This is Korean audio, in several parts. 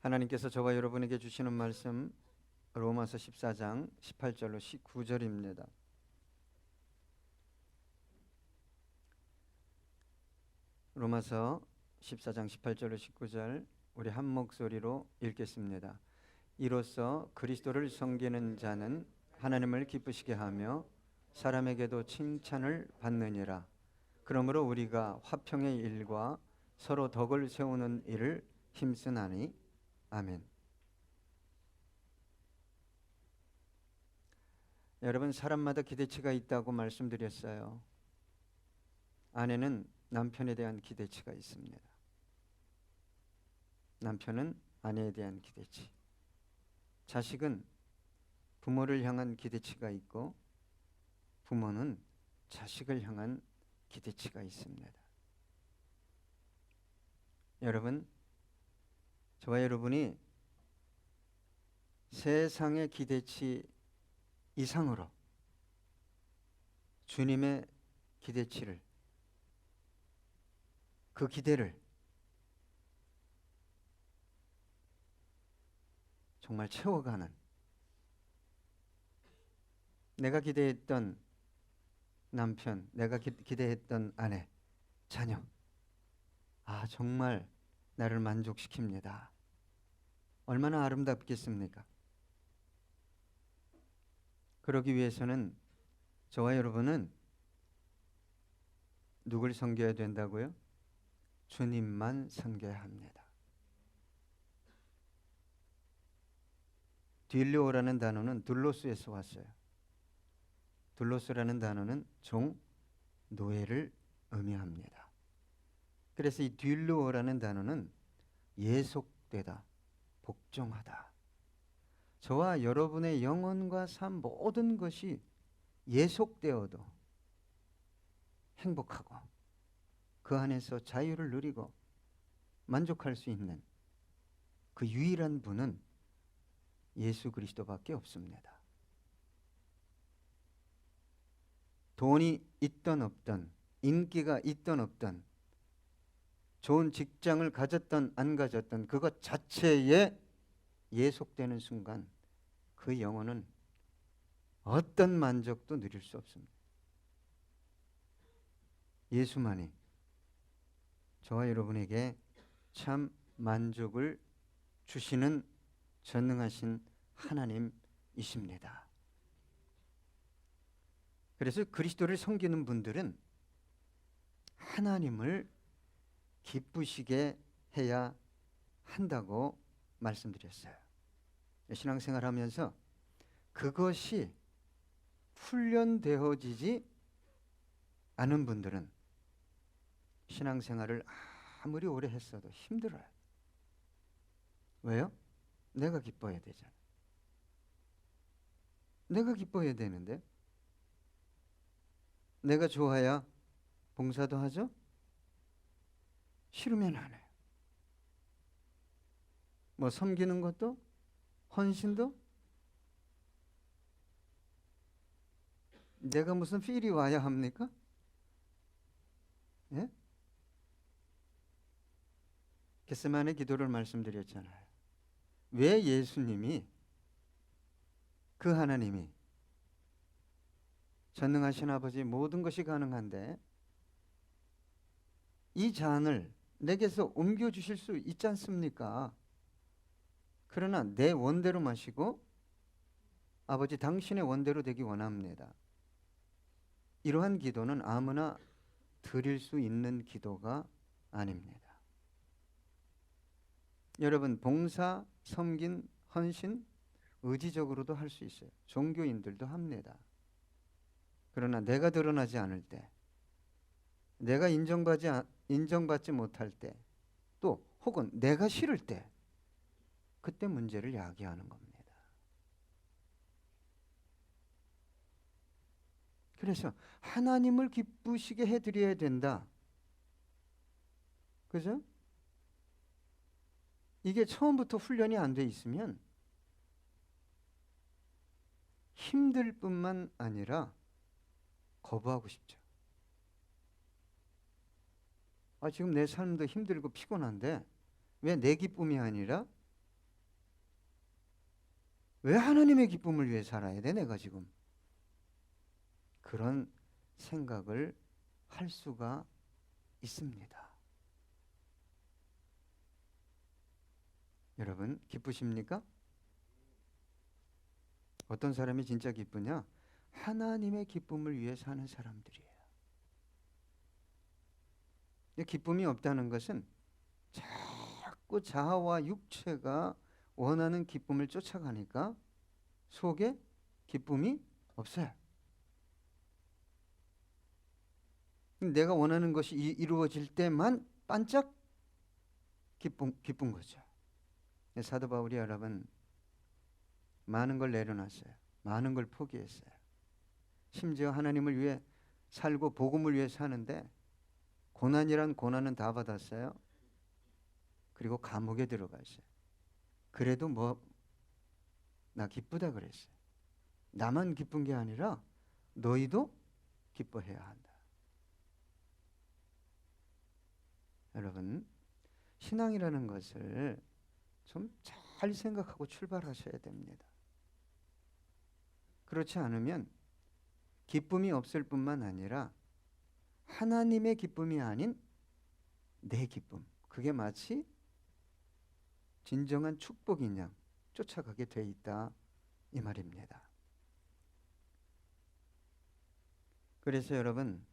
하나님께서 저와 여러분에게 주시는 말씀 로마서 14장 18절로 19절입니다. 로마서 14장 18절로 19절 우리 한 목소리로 읽겠습니다. 이로써 그리스도를 섬기는 자는 하나님을 기쁘시게 하며 사람에게도 칭찬을 받느니라. 그러므로 우리가 화평의 일과 서로 덕을 세우는 일을 힘쓰나니. 아멘. 여러분, 사람마다 기대치가 있다고 말씀드렸어요. 아내는 남편에 대한 기대치가 있습니다. 남편은 아내에 대한 기대치, 자식은 부모를 향한 기대치가 있고 부모는 자식을 향한 기대치가 있습니다. 여러분, 저와 여러분이 세상의 기대치 이상으로 주님의 기대치를, 그 기대를 정말 채워가는, 내가 기대했던 남편, 내가 기대했던 아내, 자녀, 정말 나를 만족시킵니다. 얼마나 아름답겠습니까? 그러기 위해서는 저와 여러분은 누굴 섬겨야 된다고요? 주님만 섬겨야 합니다. 딜로라는 단어는 둘로스에서 왔어요. 둘로스라는 단어는 종, 노예를 의미합니다. 그래서 이 딜로라는 단어는 예속되다, 복종하다. 저와 여러분의 영혼과 삶 모든 것이 예속되어도 행복하고 그 안에서 자유를 누리고 만족할 수 있는 그 유일한 분은 예수 그리스도밖에 없습니다. 돈이 있던 없던, 인기가 있던 없던, 좋은 직장을 가졌던 안 가졌던 그것 자체에 예속되는 순간 그 영혼은 어떤 만족도 누릴 수 없습니다. 예수만이 저와 여러분에게 참 만족을 주시는 전능하신 하나님이십니다. 그래서 그리스도를 섬기는 분들은 하나님을 기쁘시게 해야 한다고 말씀드렸어요. 신앙생활 하면서 그것이 훈련되어지지 않은 분들은 신앙생활을 아무리 오래 했어도 힘들어요. 왜요? 내가 기뻐야 되잖아. 내가 기뻐야 되는데 내가 좋아야 봉사도 하죠? 싫으면 안 해요. 뭐 섬기는 것도, 헌신도 내가 무슨 필이 와야 합니까? 예? 겟세마네 기도를 말씀드렸잖아요. 왜 예수님이, 그 하나님이 전능하신 아버지 모든 것이 가능한데 이 잔을 내게서 옮겨주실 수 있지 않습니까? 그러나 내 원대로 마시고 아버지 당신의 원대로 되기 원합니다. 이러한 기도는 아무나 드릴 수 있는 기도가 아닙니다. 여러분, 봉사, 섬긴, 헌신 의지적으로도 할 수 있어요. 종교인들도 합니다. 그러나 내가 드러나지 않을 때, 내가 인정받지 못할 때, 또 혹은 내가 싫을 때, 그때 문제를 야기하는 겁니다. 그래서 하나님을 기쁘시게 해드려야 된다. 그죠? 이게 처음부터 훈련이 안 돼 있으면 힘들 뿐만 아니라 거부하고 싶죠. 지금 내 삶도 힘들고 피곤한데 왜 내 기쁨이 아니라 왜 하나님의 기쁨을 위해 살아야 돼 내가 지금? 그런 생각을 할 수가 있습니다. 여러분 기쁘십니까? 어떤 사람이 진짜 기쁘냐? 하나님의 기쁨을 위해 사는 사람들이에요. 기쁨이 없다는 것은 자꾸 자아와 육체가 원하는 기쁨을 쫓아가니까 속에 기쁨이 없어요. 내가 원하는 것이 이루어질 때만 반짝 기쁜 거죠. 사도 바울이 여러분 많은 걸 내려놨어요. 많은 걸 포기했어요. 심지어 하나님을 위해 살고 복음을 위해 사는데 고난이란 고난은 다 받았어요. 그리고 감옥에 들어갔어요. 그래도 나 기쁘다 그랬어요. 나만 기쁜 게 아니라 너희도 기뻐해야 한다. 여러분 신앙이라는 것을 좀 잘 생각하고 출발하셔야 됩니다. 그렇지 않으면 기쁨이 없을 뿐만 아니라 하나님의 기쁨이 아닌 내 기쁨, 그게 마치 진정한 축복인 양 쫓아가게 돼 있다 이 말입니다. 그래서 여러분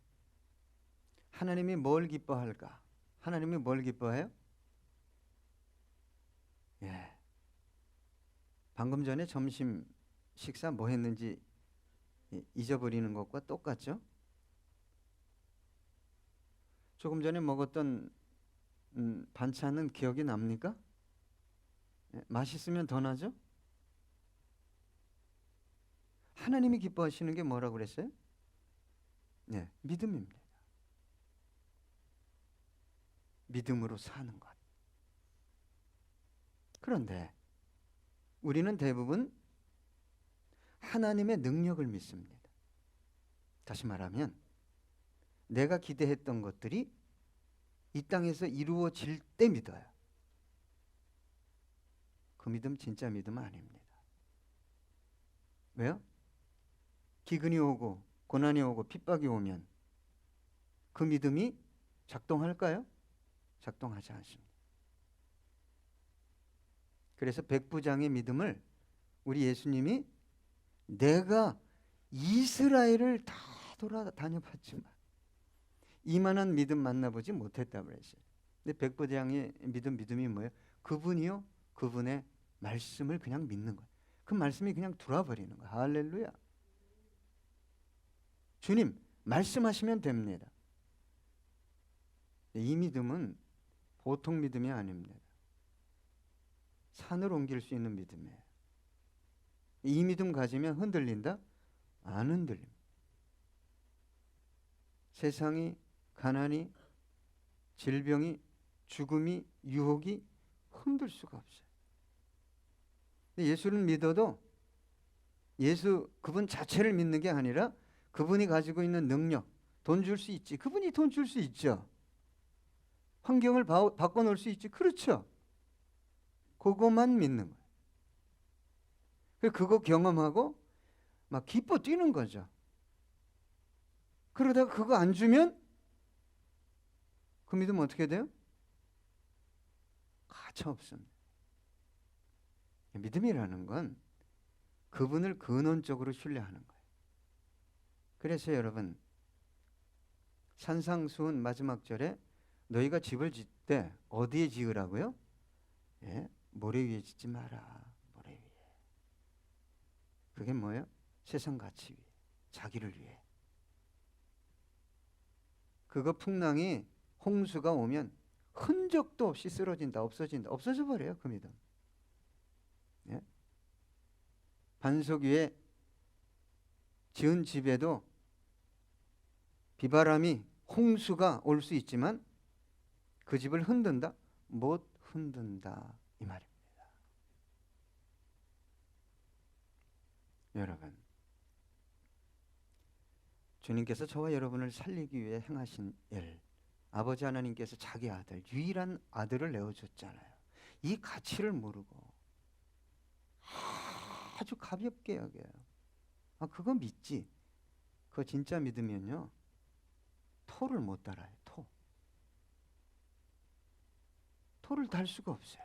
하나님이 뭘 기뻐할까? 하나님이 뭘 기뻐해요? 예. 방금 전에 점심 식사 뭐 했는지 잊어버리는 것과 똑같죠? 조금 전에 먹었던 반찬은 기억이 납니까? 예, 맛있으면 더 나죠? 하나님이 기뻐하시는 게 뭐라고 그랬어요? 네, 믿음입니다. 믿음으로 사는 것. 그런데 우리는 대부분 하나님의 능력을 믿습니다. 다시 말하면 내가 기대했던 것들이 이 땅에서 이루어질 때 믿어요. 그 믿음 진짜 믿음 아닙니다. 왜요? 기근이 오고 고난이 오고 핍박이 오면 그 믿음이 작동할까요? 작동하지 않습니다. 그래서 백부장의 믿음을 우리 예수님이 내가 이스라엘을 다 돌아다녀봤지만 이만한 믿음 만나보지 못했다고 그랬어요. 근데 백부장의 믿음이 뭐예요? 그분이요? 그분의 말씀을 그냥 믿는 거예요. 그 말씀이 그냥 들어와버리는 거예요. 할렐루야. 주님 말씀하시면 됩니다. 이 믿음은 보통 믿음이 아닙니다. 산을 옮길 수 있는 믿음이에요. 이 믿음 가지면 흔들린다? 안 흔들립니다. 세상이, 가난이, 질병이, 죽음이, 유혹이 흔들 수가 없어요. 예수를 믿어도 예수 그분 자체를 믿는 게 아니라 그분이 가지고 있는 능력, 돈 줄 수 있지. 그분이 돈 줄 수 있죠. 환경을 바꿔놓을 수 있지. 그렇죠. 그것만 믿는 거예요. 그거 경험하고 막 기뻐 뛰는 거죠. 그러다가 그거 안 주면 그 믿음 어떻게 돼요? 가차 없습니다. 믿음이라는 건 그분을 근원적으로 신뢰하는 거예요. 그래서 여러분 산상수훈 마지막 절에 너희가 집을 짓되 어디에 지으라고요? 예? 모래 위에 짓지 마라. 모래 위에. 그게 뭐예요? 세상 가치 위에. 자기를 위해. 그거 풍랑이 홍수가 오면 흔적도 없이 쓰러진다. 없어진다. 없어져 버려요. 그 믿음. 예? 반석 위에 지은 집에도 비바람이 홍수가 올 수 있지만 그 집을 흔든다? 못 흔든다. 이 말입니다. 여러분 주님께서 저와 여러분을 살리기 위해 행하신 일, 아버지 하나님께서 자기 아들, 유일한 아들을 내어줬잖아요. 이 가치를 모르고 아주 가볍게 여겨요. 아, 그거 믿지. 그거 진짜 믿으면요, 토를 못 달아요. 토를 달 수가 없어요.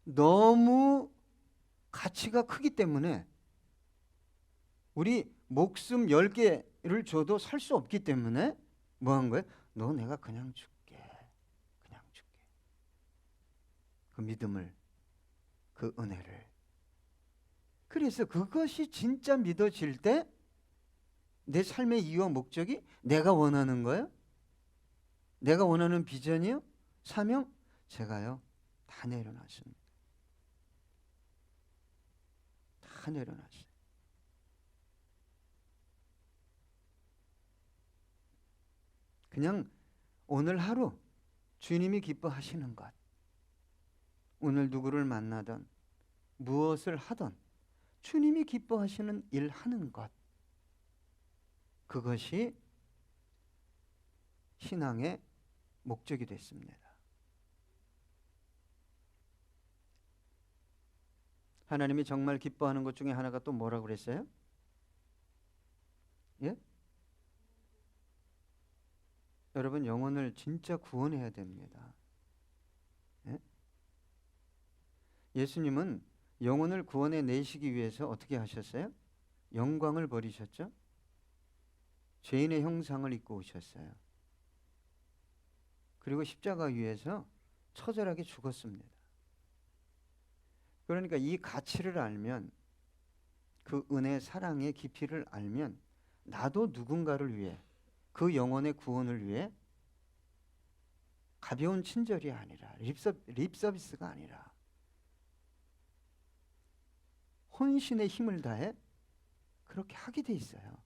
너무 가치가 크기 때문에 우리 목숨 10개를 줘도 살 수 없기 때문에 뭐 한 거예요? 너 내가 그냥 줄게. 그냥 줄게. 그 믿음을, 그 은혜를. 그래서 그것이 진짜 믿어질 때 내 삶의 이유와 목적이 내가 원하는 거예요? 내가 원하는 비전이요? 사명? 제가요, 다 내려놨습니다. 다 내려놨어요. 그냥 오늘 하루 주님이 기뻐하시는 것, 오늘 누구를 만나든 무엇을 하든 주님이 기뻐하시는 일 하는 것, 그것이 신앙의 목적이 됐습니다. 하나님이 정말 기뻐하는 것 중에 하나가 또 뭐라고 그랬어요? 예? 여러분, 영혼을 진짜 구원해야 됩니다. 예? 예수님은 영혼을 구원해 내시기 위해서 어떻게 하셨어요? 영광을 버리셨죠? 죄인의 형상을 입고 오셨어요. 그리고 십자가 위에서 처절하게 죽었습니다. 그러니까 이 가치를 알면, 그 은혜 사랑의 깊이를 알면 나도 누군가를 위해, 그 영혼의 구원을 위해 가벼운 친절이 아니라 립서비스가 아니라 혼신의 힘을 다해 그렇게 하게 돼 있어요.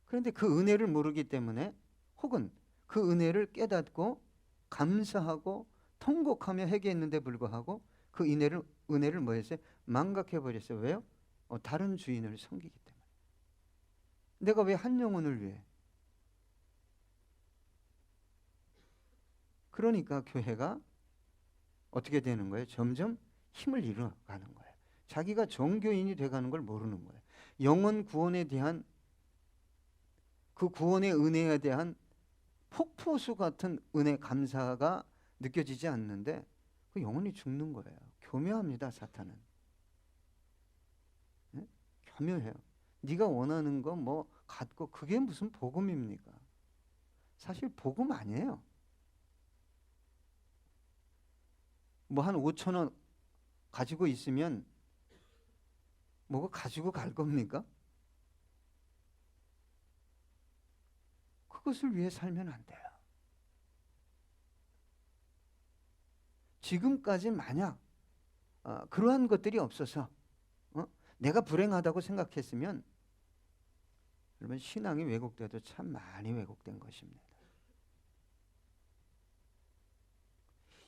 그런데 그 은혜를 모르기 때문에, 혹은 그 은혜를 깨닫고 감사하고 통곡하며 회개했는데 불구하고 그 은혜를 뭐 했어요? 망각해 버렸어요. 왜요? 다른 주인을 섬기기 때문에. 내가 왜 한 영혼을 위해? 그러니까 교회가 어떻게 되는 거예요? 점점 힘을 잃어가는 거예요. 자기가 종교인이 돼가는 걸 모르는 거예요. 영혼 구원에 대한, 그 구원의 은혜에 대한 폭포수 같은 은혜 감사가 느껴지지 않는데 그 영혼이 죽는 거예요. 교묘합니다, 사탄은. 네? 교묘해요. 네가 원하는 거 뭐 갖고, 그게 무슨 복음입니까? 사실 복음 아니에요. 뭐 한 5천 원 가지고 있으면 뭐가 가지고 갈 겁니까? 그것을 위해 살면 안 돼요. 지금까지 만약 그러한 것들이 없어서 내가 불행하다고 생각했으면, 여러분, 신앙이 왜곡돼도 참 많이 왜곡된 것입니다.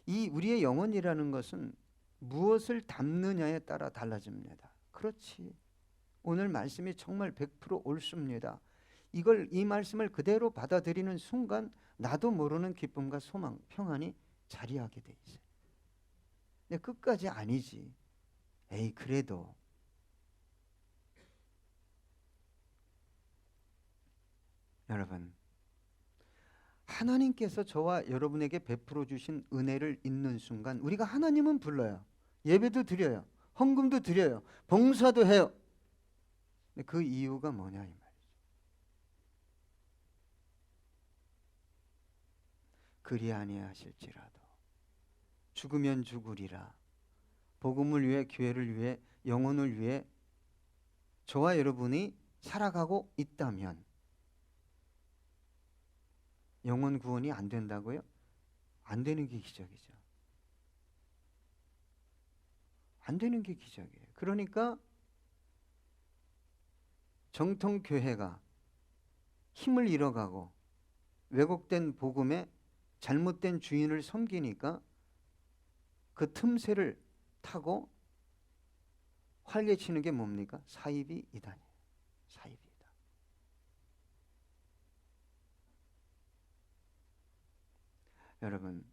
이 우리의 영혼이라는 것은 무엇을 담느냐에 따라 달라집니다. 그렇지. 오늘 말씀이 정말 100% 옳습니다. 이 말씀을 그대로 받아들이는 순간 나도 모르는 기쁨과 소망, 평안이 자리하게 돼 있어요. 근데 끝까지 아니지. 에이, 그래도. 여러분, 하나님께서 저와 여러분에게 베풀어 주신 은혜를 잊는 순간 우리가 하나님은 불러요. 예배도 드려요. 헌금도 드려요. 봉사도 해요. 근데 그 이유가 뭐냐 이 말이죠. 그리 아니하실지라도 죽으면 죽으리라. 복음을 위해, 교회를 위해, 영혼을 위해 저와 여러분이 살아가고 있다면 영혼 구원이 안 된다고요? 안 되는 게 기적이죠. 안 되는 게 기적이에요. 그러니까 정통 교회가 힘을 잃어가고 왜곡된 복음에 잘못된 주인을 섬기니까 그 틈새를 타고 활개치는 게 뭡니까? 사이비 이단이에요. 사이비 이단. 여러분,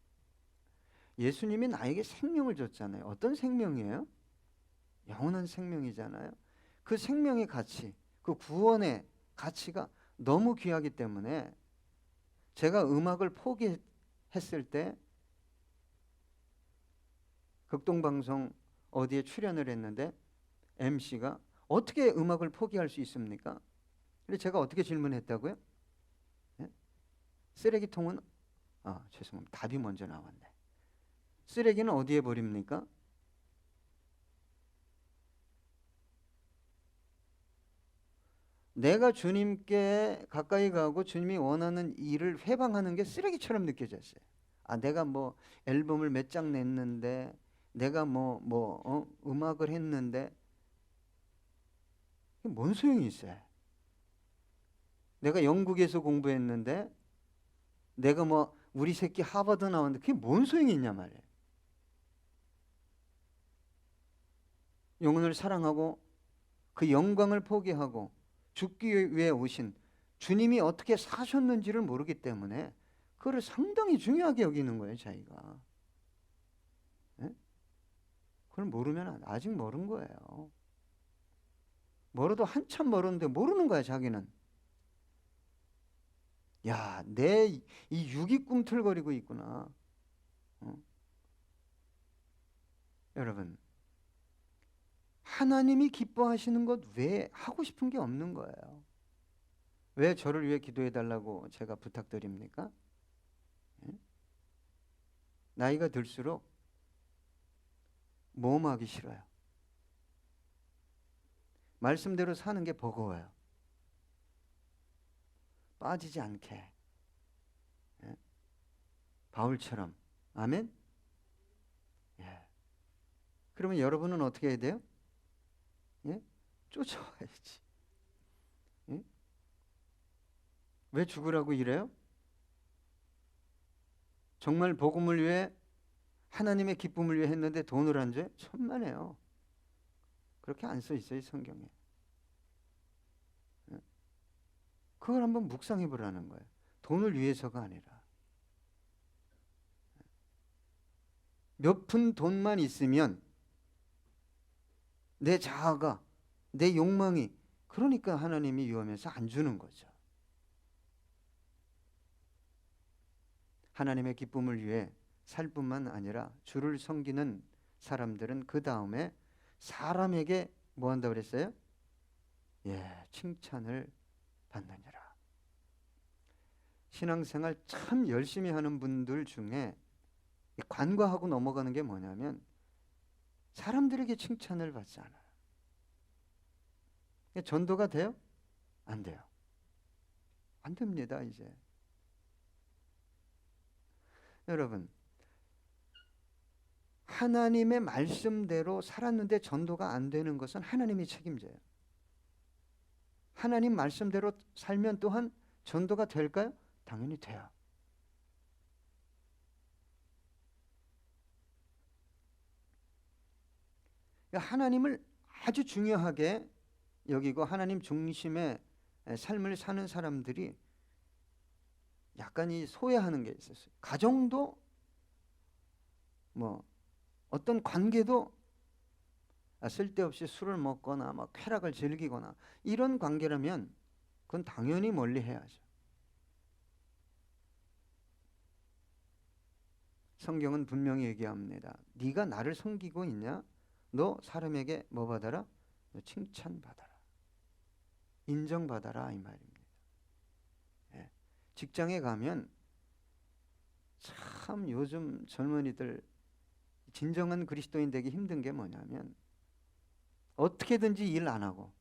예수님이 나에게 생명을 줬잖아요. 어떤 생명이에요? 영원한 생명이잖아요. 그 생명의 가치, 그 구원의 가치가 너무 귀하기 때문에 제가 음악을 포기했을 때 극동방송 어디에 출연을 했는데 MC가 어떻게 음악을 포기할 수 있습니까? 근데 제가 어떻게 질문했다고요? 예? 쓰레기통은 죄송합니다. 답이 먼저 나왔네. 쓰레기는 어디에 버립니까? 내가 주님께 가까이 가고 주님이 원하는 일을 회방하는 게 쓰레기처럼 느껴졌어요. 내가 뭐 앨범을 몇 장 냈는데, 내가 음악을 했는데, 이게 뭔 소용이 있어요? 내가 영국에서 공부했는데, 내가 우리 새끼 하버드 나왔는데, 그게 뭔 소용이 있냐 말이에요. 영혼을 사랑하고 그 영광을 포기하고 죽기 위해 오신 주님이 어떻게 사셨는지를 모르기 때문에 그걸 상당히 중요하게 여기는 거예요, 자기가. 예? 그걸 모르면 아직 모른 거예요. 멀어도 한참 멀었는데 모르는 거야, 자기는. 야, 내 이 육이 꿈틀거리고 있구나. 여러분, 하나님이 기뻐하시는 것 외에 하고 싶은 게 없는 거예요. 왜 저를 위해 기도해 달라고 제가 부탁드립니까? 예? 나이가 들수록 모험하기 싫어요. 말씀대로 사는 게 버거워요. 빠지지 않게. 예? 바울처럼. 아멘? 예. 그러면 여러분은 어떻게 해야 돼요? 예? 쫓아와야지. 예? 왜 죽으라고 이래요? 정말 복음을 위해 하나님의 기쁨을 위해 했는데 돈을 안 줘요? 천만에요. 그렇게 안 써 있어요, 성경에. 예? 그걸 한번 묵상해 보라는 거예요. 돈을 위해서가 아니라. 몇 푼 돈만 있으면 내 자아가, 내 욕망이, 그러니까 하나님이 위험해서 안 주는 거죠. 하나님의 기쁨을 위해 살 뿐만 아니라 주를 섬기는 사람들은 그 다음에 사람에게 뭐 한다고 그랬어요? 예, 칭찬을 받느니라. 신앙생활 참 열심히 하는 분들 중에 관과하고 넘어가는 게 뭐냐면 사람들에게 칭찬을 받지 않아요. 전도가 돼요? 안 돼요. 안 됩니다, 이제. 여러분, 하나님의 말씀대로 살았는데 전도가 안 되는 것은 하나님이 책임져요. 하나님 말씀대로 살면 또한 전도가 될까요? 당연히 돼요. 하나님을 아주 중요하게 여기고 하나님 중심의 삶을 사는 사람들이 약간 소외하는 게 있었어요. 가정도 어떤 관계도 쓸데없이 술을 먹거나 쾌락을 즐기거나 이런 관계라면 그건 당연히 멀리 해야죠. 성경은 분명히 얘기합니다. 네가 나를 섬기고 있냐? 너 사람에게 뭐 받아라? 너 칭찬받아라. 인정받아라 이 말입니다. 예. 직장에 가면 참 요즘 젊은이들 진정한 그리스도인 되기 힘든 게 뭐냐면 어떻게든지 일 안 하고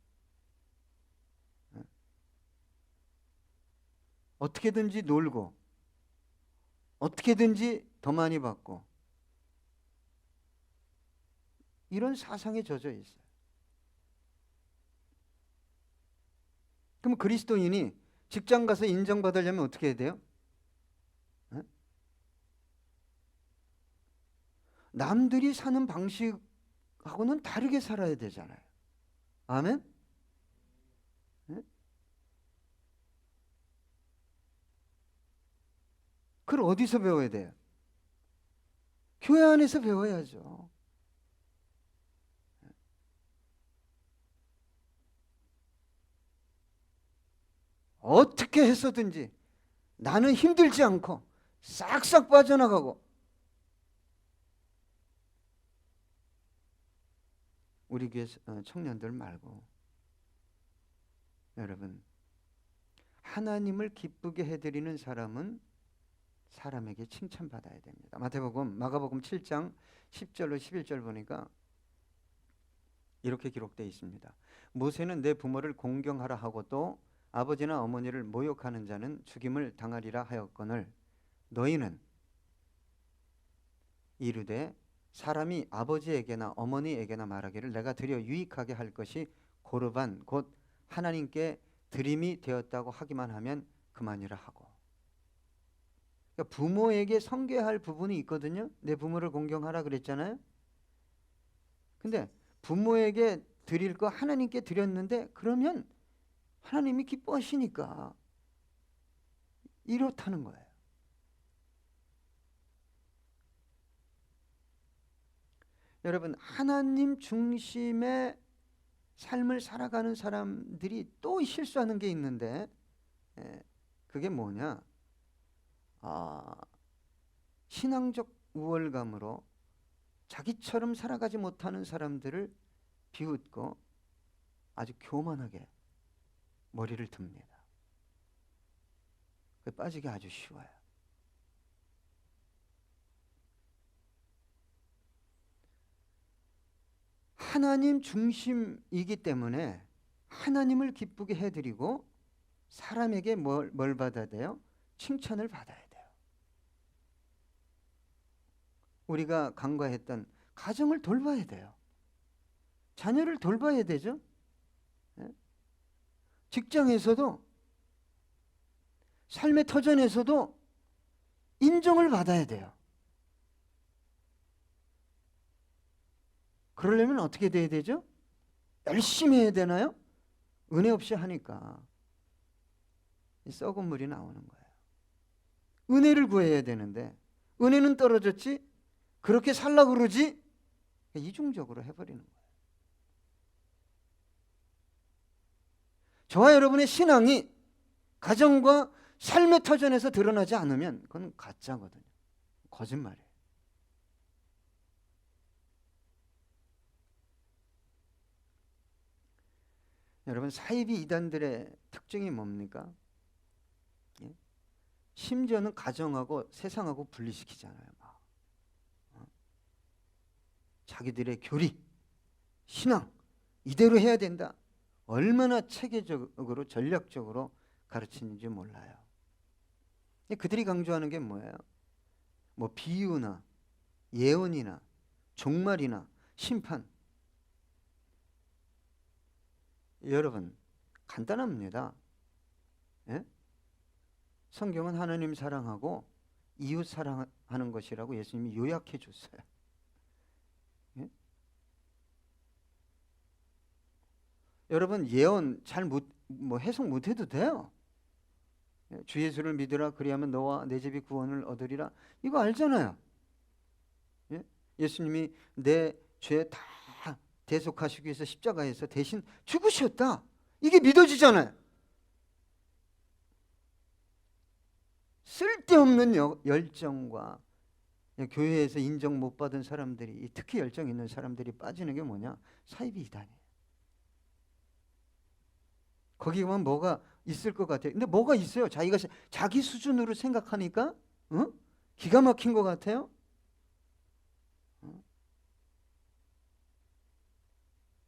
어떻게든지 놀고 어떻게든지 더 많이 받고 이런 사상에 젖어 있어요. 그럼 그리스도인이 직장 가서 인정받으려면 어떻게 해야 돼요? 남들이 사는 방식하고는 다르게 살아야 되잖아요. 아멘? 그걸 어디서 배워야 돼요? 교회 안에서 배워야죠. 어떻게 해서든지 나는 힘들지 않고 싹싹 빠져나가고, 우리 교회 청년들 말고 여러분, 하나님을 기쁘게 해드리는 사람은 사람에게 칭찬받아야 됩니다. 마가복음 7장 10절로 11절 보니까 이렇게 기록되어 있습니다. 모세는 내 부모를 공경하라 하고 또 아버지나 어머니를 모욕하는 자는 죽임을 당하리라 하였거늘 너희는 이르되 사람이 아버지에게나 어머니에게나 말하기를 내가 드려 유익하게 할 것이 고르반 곧 하나님께 드림이 되었다고 하기만 하면 그만이라 하고. 그러니까 부모에게 섬겨야 부분이 있거든요. 내 부모를 공경하라 그랬잖아요. 근데 부모에게 드릴 거 하나님께 드렸는데 그러면 하나님이 기뻐하시니까 이렇다는 거예요. 여러분, 하나님 중심의 삶을 살아가는 사람들이 또 실수하는 게 있는데, 그게 뭐냐? 신앙적 우월감으로 자기처럼 살아가지 못하는 사람들을 비웃고 아주 교만하게 머리를 듭니다. 빠지기 아주 쉬워요. 하나님 중심이기 때문에 하나님을 기쁘게 해드리고 사람에게 뭘 받아야 돼요? 칭찬을 받아야 돼요. 우리가 간과했던 가정을 돌봐야 돼요. 자녀를 돌봐야 되죠. 직장에서도 삶의 터전에서도 인정을 받아야 돼요. 그러려면 어떻게 돼야 되죠? 열심히 해야 되나요? 은혜 없이 하니까 썩은 물이 나오는 거예요. 은혜를 구해야 되는데 은혜는 떨어졌지 그렇게 살라고 그러지 이중적으로 해버리는 거예요. 저와 여러분의 신앙이 가정과 삶의 터전에서 드러나지 않으면 그건 가짜거든요. 거짓말이에요. 여러분, 사이비 이단들의 특징이 뭡니까? 심지어는 가정하고 세상하고 분리시키잖아요. 자기들의 교리, 신앙 이대로 해야 된다. 얼마나 체계적으로 전략적으로 가르치는지 몰라요. 그들이 강조하는 게 뭐예요? 뭐 비유나 예언이나 종말이나 심판. 여러분, 간단합니다. 예? 성경은 하나님 사랑하고 이웃 사랑하는 것이라고 예수님이 요약해 줬어요. 예? 여러분, 예언 잘 해석 못 해도 돼요. 주 예수를 믿으라 그리하면 너와 내 집이 구원을 얻으리라. 이거 알잖아요. 예? 예수님이 내 죄 다 대속하시기 위해서 십자가에서 대신 죽으셨다. 이게 믿어지잖아요. 쓸데없는 열정과 교회에서 인정 못 받은 사람들이, 특히 열정 있는 사람들이 빠지는 게 뭐냐? 사이비 이단이에요. 거기만 뭐가 있을 것 같아요. 근데 뭐가 있어요? 자기가 자기 수준으로 생각하니까 기가 막힌 것 같아요.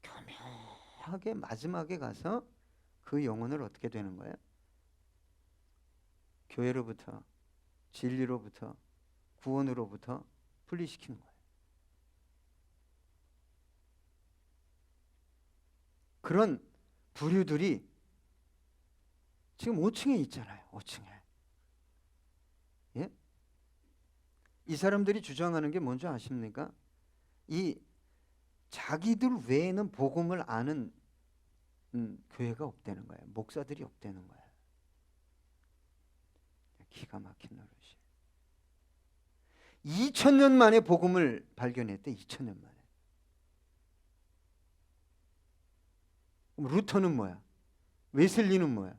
교묘하게 마지막에 가서 그 영혼을 어떻게 되는 거예요? 교회로부터, 진리로부터, 구원으로부터 분리시키는 거예요. 그런 부류들이 지금 5층에 있잖아요. 5층에. 예? 이 사람들이 주장하는 게 뭔지 아십니까? 이 자기들 외에는 복음을 아는 교회가 없다는 거예요. 목사들이 없다는 거예요. 기가 막힌 노릇이. 2000년 만에 복음을 발견했대. 2000년 만에. 루터는 뭐야? 웨슬리는 뭐야?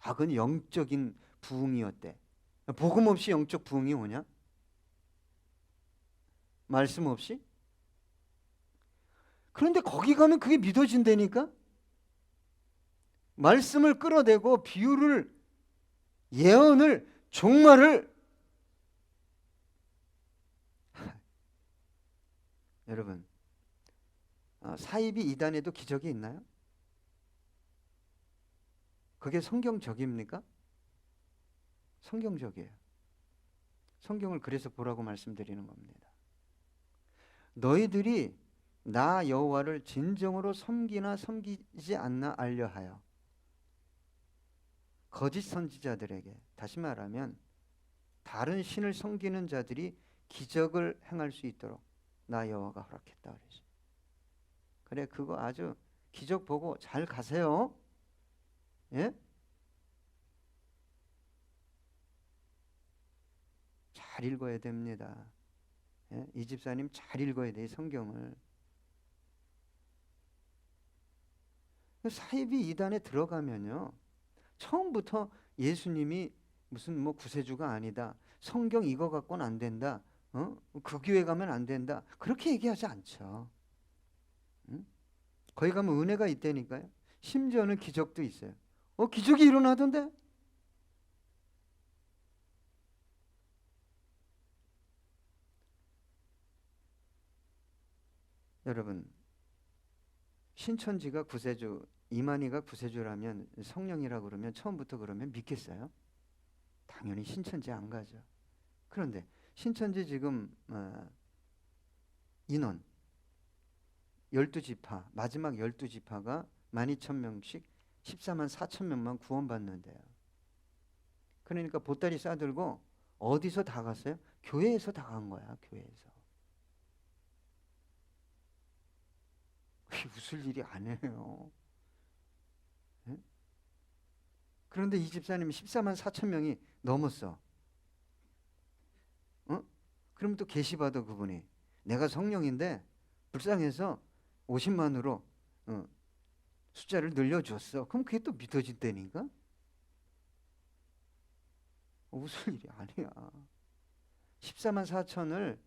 그건 영적인 부흥이었대. 복음 없이 영적 부흥이 오냐? 말씀 없이? 그런데 거기 가면 그게 믿어진다니까? 말씀을 끌어대고 비유를, 예언을, 종말을 여러분, 사이비 이단에도 기적이 있나요? 그게 성경적입니까? 성경적이에요. 성경을 그래서 보라고 말씀드리는 겁니다. 너희들이 나 여호와를 진정으로 섬기나 섬기지 않나 알려하여 거짓 선지자들에게, 다시 말하면 다른 신을 섬기는 자들이 기적을 행할 수 있도록 나 여호와가 허락했다 그러지. 그래, 그거 아주 기적 보고 잘 가세요. 예? 잘 읽어야 됩니다. 예? 이 집사님 잘 읽어야 돼, 성경을. 사이비 이단에 들어가면요, 처음부터 예수님이 무슨 뭐 구세주가 아니다, 성경 이거 갖고는 안 된다, 그 교회 가면 안 된다, 그렇게 얘기하지 않죠. 응? 거기 가면 은혜가 있다니까요. 심지어는 기적도 있어요. 기적이 일어나던데? 여러분, 신천지가 구세주, 이만희가 구세주라면, 성령이라고 그러면 처음부터 그러면 믿겠어요? 당연히 신천지 안 가죠. 그런데 신천지 지금 인원 12지파, 마지막 12지파가 12,000명씩 14만 4천 명만 구원받는데요. 그러니까 보따리 싸들고 어디서 다 갔어요? 교회에서 다 간 거야. 교회에서. 웃을 일이 아니에요. 네? 그런데 이 집사님이 14만 4천 명이 넘었어. 그럼 또 계시받아, 그분이. 내가 성령인데 불쌍해서 50만으로 숫자를 늘려줬어. 그럼 그게 또 믿어진다니까? 웃을 일이 아니야. 14만 4천을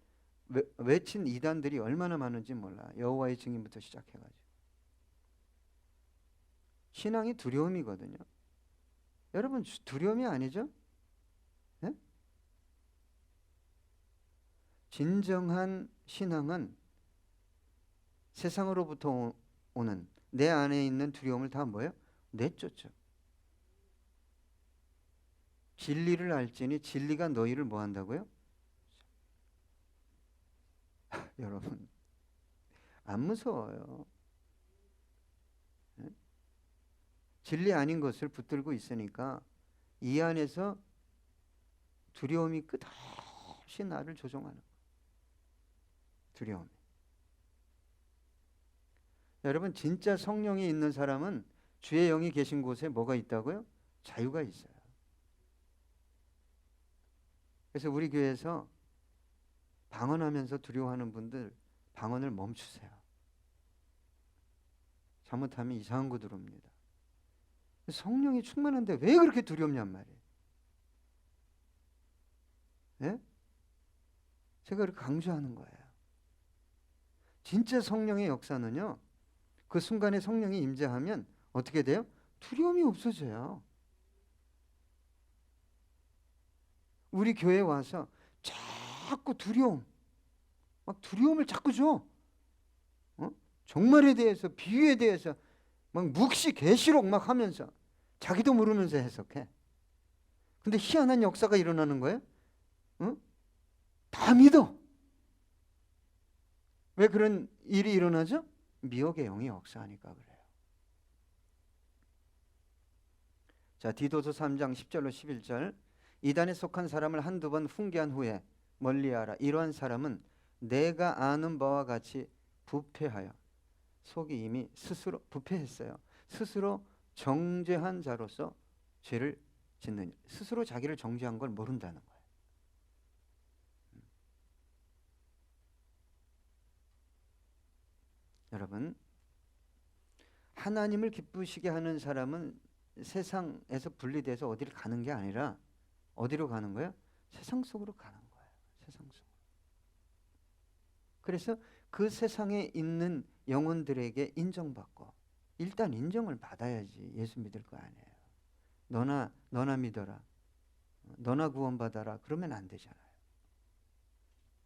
외친 이단들이 얼마나 많은지 몰라. 여호와의 증인부터 시작해가지고. 신앙이 두려움이거든요. 여러분, 두려움이 아니죠? 네? 진정한 신앙은 세상으로부터 오는 내 안에 있는 두려움을 다 뭐예요? 내쫓죠. 진리를 알지니 진리가 너희를 뭐 한다고요? 여러분, 안 무서워요. 네? 진리 아닌 것을 붙들고 있으니까 이 안에서 두려움이 끝없이 나를 조종하는 거예요. 두려움. 여러분, 진짜 성령이 있는 사람은 주의 영이 계신 곳에 뭐가 있다고요? 자유가 있어요. 그래서 우리 교회에서 방언하면서 두려워하는 분들, 방언을 멈추세요. 잘못하면 이상한 거 들어옵니다. 성령이 충만한데 왜 그렇게 두렵냔 말이에요. 예? 제가 그렇게 강조하는 거예요. 진짜 성령의 역사는요, 그 순간에 성령이 임재하면 어떻게 돼요? 두려움이 없어져요. 우리 교회에 와서 자꾸 막 두려움을 자꾸 줘. 종말에 대해서, 비유에 대해서 막 묵시 계시록 막 하면서 자기도 모르면서 해석해. 근데 희한한 역사가 일어나는 거예요. 다 믿어. 왜 그런 일이 일어나죠? 미혹의 영이 역사하니까 그래요. 자, 디도서 3장 10절로 11절. 이단에 속한 사람을 한두 번 훈계한 후에 멀리하라. 이러한 사람은 내가 아는 바와 같이 부패하여 속이 이미 스스로 부패했어요. 스스로 정죄한 자로서 죄를 짓느냐. 스스로 자기를 정죄한 걸 모른다는 거예요. 여러분, 하나님을 기쁘시게 하는 사람은 세상에서 분리돼서 어디를 가는 게 아니라 어디로 가는 거예요? 세상 속으로 가는 거예요. 세상 속으로. 그래서 그 세상에 있는 영혼들에게 인정받고, 일단 인정을 받아야지 예수 믿을 거 아니에요. 너나 믿어라, 너나 구원받아라, 그러면 안 되잖아요.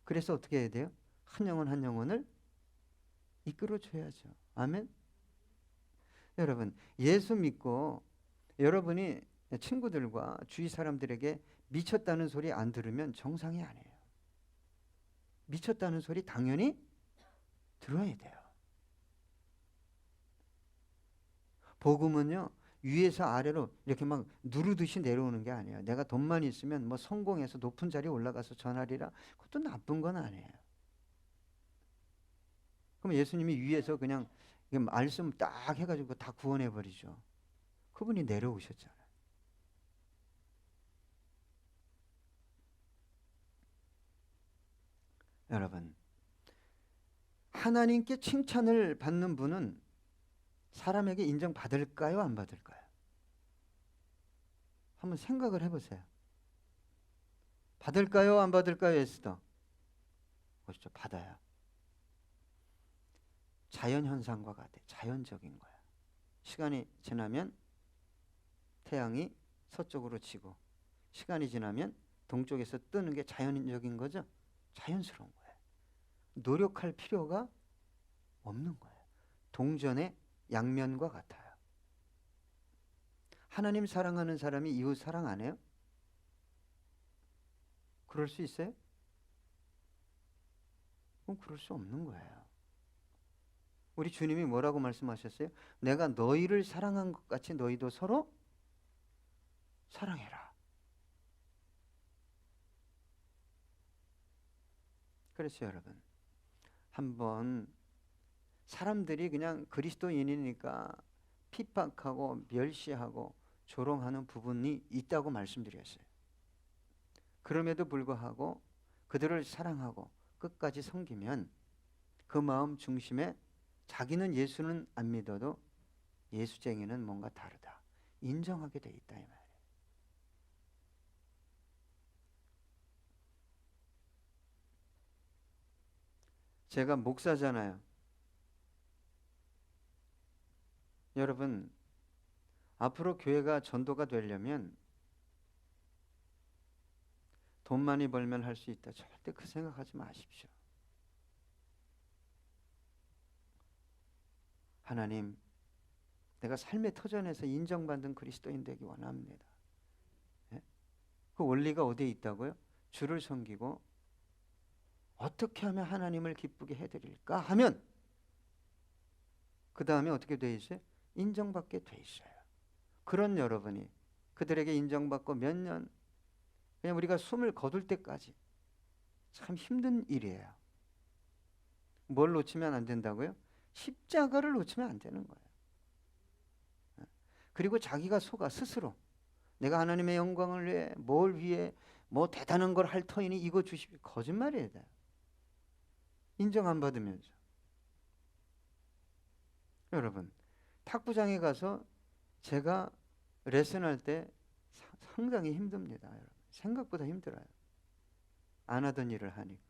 그래서 어떻게 해야 돼요? 한 영혼 한 영혼을 이끌어 줘야죠. 아멘. 여러분, 예수 믿고 여러분이 친구들과 주위 사람들에게 미쳤다는 소리 안 들으면 정상이 아니에요. 미쳤다는 소리 당연히 들어야 돼요. 복음은요, 위에서 아래로 이렇게 막 누르듯이 내려오는 게 아니에요. 내가 돈만 있으면 뭐 성공해서 높은 자리에 올라가서 전하리라, 그것도 나쁜 건 아니에요. 그럼 예수님이 위에서 그냥 말씀 딱 해가지고 다 구원해 버리죠. 그분이 내려오셨잖아요. 여러분, 하나님께 칭찬을 받는 분은 사람에게 인정받을까요, 안 받을까요? 한번 생각을 해보세요. 받을까요, 안 받을까요, 에스더? 보시죠, 받아요. 자연현상과 같아. 자연적인 거야. 시간이 지나면 태양이 서쪽으로 지고, 시간이 지나면 동쪽에서 뜨는 게 자연적인 거죠. 자연스러운 거예요. 노력할 필요가 없는 거예요. 동전의 양면과 같아요. 하나님 사랑하는 사람이 이웃 사랑 안 해요? 그럴 수 있어요? 그럼 그럴 수 없는 거예요. 우리 주님이 뭐라고 말씀하셨어요? 내가 너희를 사랑한 것 같이 너희도 서로 사랑해라. 그래서 여러분, 한번 사람들이 그냥 그리스도인이니까 핍박하고 멸시하고 조롱하는 부분이 있다고 말씀드렸어요. 그럼에도 불구하고 그들을 사랑하고 끝까지 섬기면 그 마음 중심에 자기는 예수는 안 믿어도 예수쟁이는 뭔가 다르다, 인정하게 돼 있다, 이 말이에요. 제가 목사잖아요. 여러분, 앞으로 교회가 전도가 되려면 돈 많이 벌면 할 수 있다, 절대 그 생각하지 마십시오. 하나님, 내가 삶의 터전에서 인정받는 그리스도인 되기 원합니다. 예? 그 원리가 어디에 있다고요? 주를 섬기고 어떻게 하면 하나님을 기쁘게 해드릴까 하면 그 다음에 어떻게 돼 있어요? 인정받게 돼 있어요. 그런 여러분이 그들에게 인정받고 몇 년, 그냥 우리가 숨을 거둘 때까지 참 힘든 일이에요. 뭘 놓치면 안 된다고요? 십자가를 놓치면 안 되는 거예요. 그리고 자기가 속아 스스로 내가 하나님의 영광을 위해 뭘 위해 뭐 대단한 걸 할 터이니 이거 주십시오. 거짓말이에요. 인정 안 받으면서. 여러분, 탁구장에 가서 제가 레슨할 때 상당히 힘듭니다. 여러분. 생각보다 힘들어요. 안 하던 일을 하니까.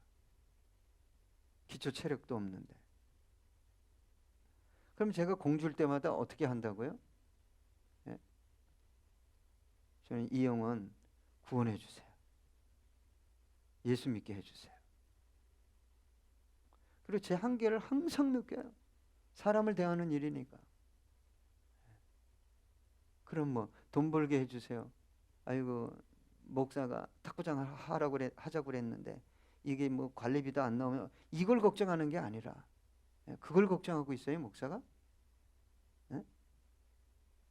기초 체력도 없는데. 그럼 제가 공 줄 때마다 어떻게 한다고요? 예? 저는 이 영혼 구원해 주세요. 예수 믿게 해주세요. 그리고 제 한계를 항상 느껴요. 사람을 대하는 일이니까. 그럼 뭐 돈 벌게 해주세요. 아이고, 목사가 탁구장 하자고 그랬는데 이게 뭐 관리비도 안 나오면, 이걸 걱정하는 게 아니라 그걸 걱정하고 있어요, 목사가? 네?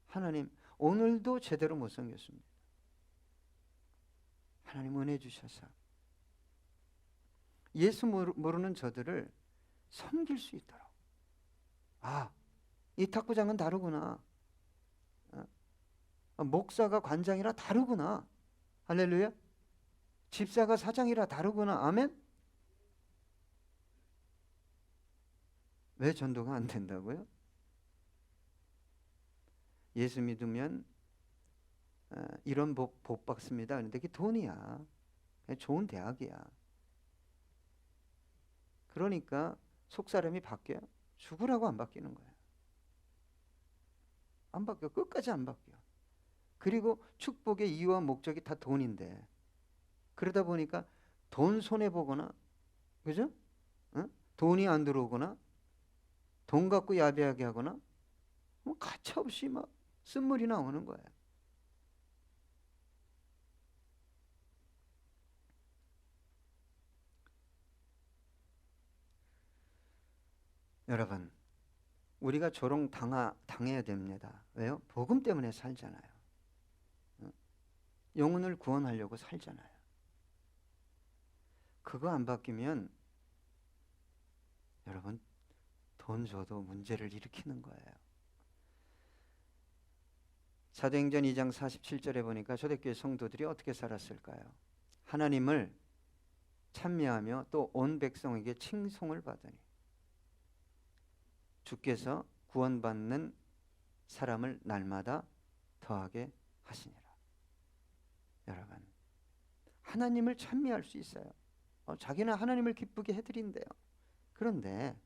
하나님, 오늘도 제대로 못 섬겼습니다. 하나님 은혜 주셔서 예수 모르는 저들을 섬길 수 있도록. 아, 이 탁구장은 다르구나. 목사가 관장이라 다르구나. 할렐루야. 집사가 사장이라 다르구나. 아멘. 왜 전도가 안 된다고요? 예수 믿으면 이런 복 받습니다. 그런데 그게 돈이야. 그냥 좋은 대학이야. 그러니까 속사람이 바뀌어요. 죽으라고 안 바뀌는 거예요. 안 바뀌어. 끝까지 안 바뀌어. 그리고 축복의 이유와 목적이 다 돈인데, 그러다 보니까 돈 손해보거나, 그죠? 응? 돈이 안 들어오거나 돈 갖고 야비하게 하거나 뭐 가차없이 막 쓴물이 나오는 거예요. 여러분, 우리가 조롱 당해야 됩니다. 왜요? 복음 때문에 살잖아요. 응? 영혼을 구원하려고 살잖아요. 그거 안 바뀌면 여러분, 돈 줘도 문제를 일으키는 거예요. 사도행전 2장 47절에 보니까 초대교회 성도들이 어떻게 살았을까요? 하나님을 찬미하며 또 온 백성에게 칭송을 받으니 주께서 구원받는 사람을 날마다 더하게 하시니라. 여러분, 하나님을 찬미할 수 있어요. 자기는 하나님을 기쁘게 해드린대요. 그런데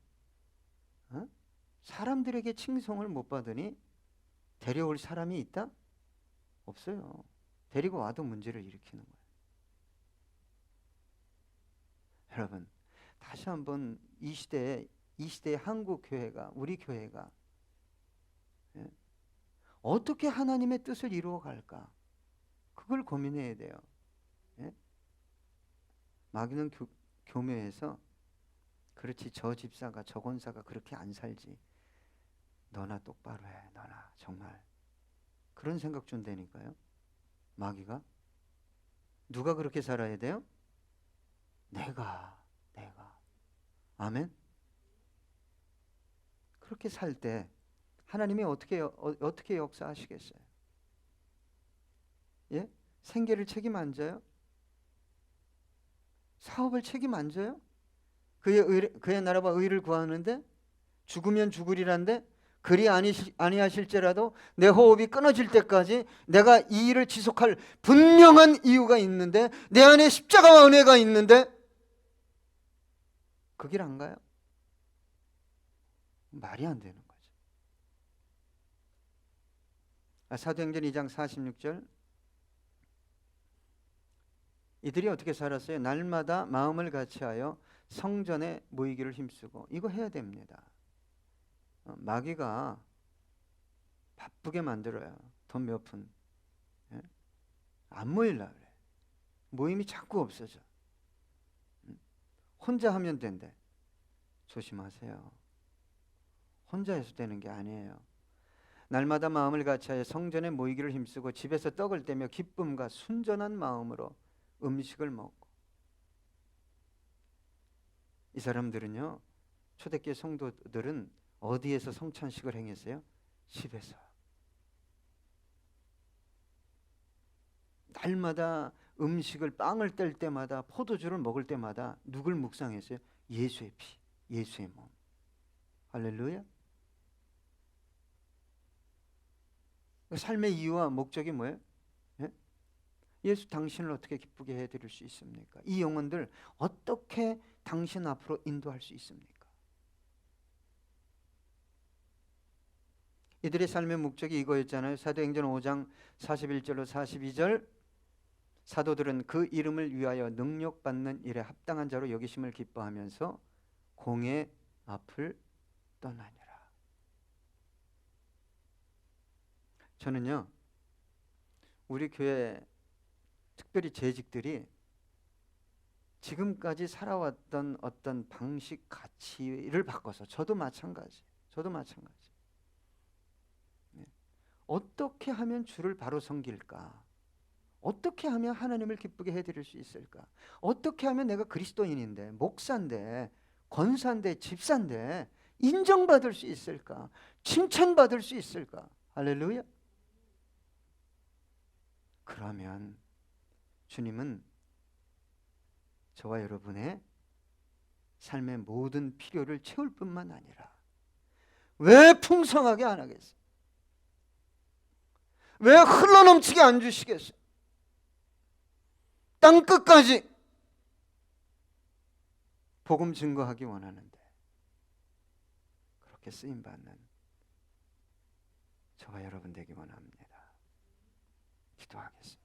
사람들에게 칭송을 못 받으니 데려올 사람이 있다? 없어요. 데리고 와도 문제를 일으키는 거예요. 여러분, 다시 한번 이 시대의 한국 교회가, 우리 교회가 어떻게 하나님의 뜻을 이루어 갈까? 그걸 고민해야 돼요. 마귀는 교묘해서, 그렇지, 저 집사가 저 권사가 그렇게 안 살지, 너나 똑바로 해, 너나 정말, 그런 생각 준다니까요. 마귀가. 누가 그렇게 살아야 돼요? 내가. 아멘. 그렇게 살 때 하나님이 어떻게 역사하시겠어요? 예? 생계를 책임 안 져요? 사업을 책임 안 져요? 그의 나라와 의를 구하는데 죽으면 죽으리란데, 그리 아니하실지라도 내 호흡이 끊어질 때까지 내가 이 일을 지속할 분명한 이유가 있는데, 내 안에 십자가와 은혜가 있는데 그 길 안 가요? 말이 안 되는 거죠. 사도행전 2장 46절, 이들이 어떻게 살았어요? 날마다 마음을 같이하여 성전에 모이기를 힘쓰고. 이거 해야 됩니다. 마귀가 바쁘게 만들어요. 돈 몇 푼. 예? 안 모이려고 그래. 모임이 자꾸 없어져. 혼자 하면 된대. 조심하세요. 혼자 해서 되는 게 아니에요. 날마다 마음을 같이하여 성전에 모이기를 힘쓰고 집에서 떡을 떼며 기쁨과 순전한 마음으로 음식을 먹고. 이 사람들은요, 초대교회 성도들은 어디에서 성찬식을 행했어요? 집에서. 날마다 음식을, 빵을 뗄 때마다, 포도주를 먹을 때마다 누굴 묵상했어요? 예수의 피, 예수의 몸. 할렐루야. 삶의 이유와 목적이 뭐예요? 예? 예수, 당신을 어떻게 기쁘게 해드릴 수 있습니까? 이 영혼들 어떻게 당신 앞으로 인도할 수 있습니까? 이들의 삶의 목적이 이거였잖아요. 사도행전 5장 41절로 42절, 사도들은 그 이름을 위하여 능력받는 일에 합당한 자로 여기심을 기뻐하면서 공의 앞을 떠나니라. 저는요, 우리 교회 특별히 재직들이 지금까지 살아왔던 어떤 방식, 가치를 바꿔서, 저도 마찬가지. 어떻게 하면 주를 바로 섬길까? 어떻게 하면 하나님을 기쁘게 해드릴 수 있을까? 어떻게 하면 내가 그리스도인인데, 목사인데, 권사인데, 집사인데 인정받을 수 있을까? 칭찬받을 수 있을까? 할렐루야. 그러면 주님은 저와 여러분의 삶의 모든 필요를 채울 뿐만 아니라 왜 풍성하게 안 하겠어요? 왜 흘러넘치게 안 주시겠어요? 땅끝까지 복음 증거하기 원하는데 그렇게 쓰임받는 저와 여러분 되기 원합니다. 기도하겠습니다.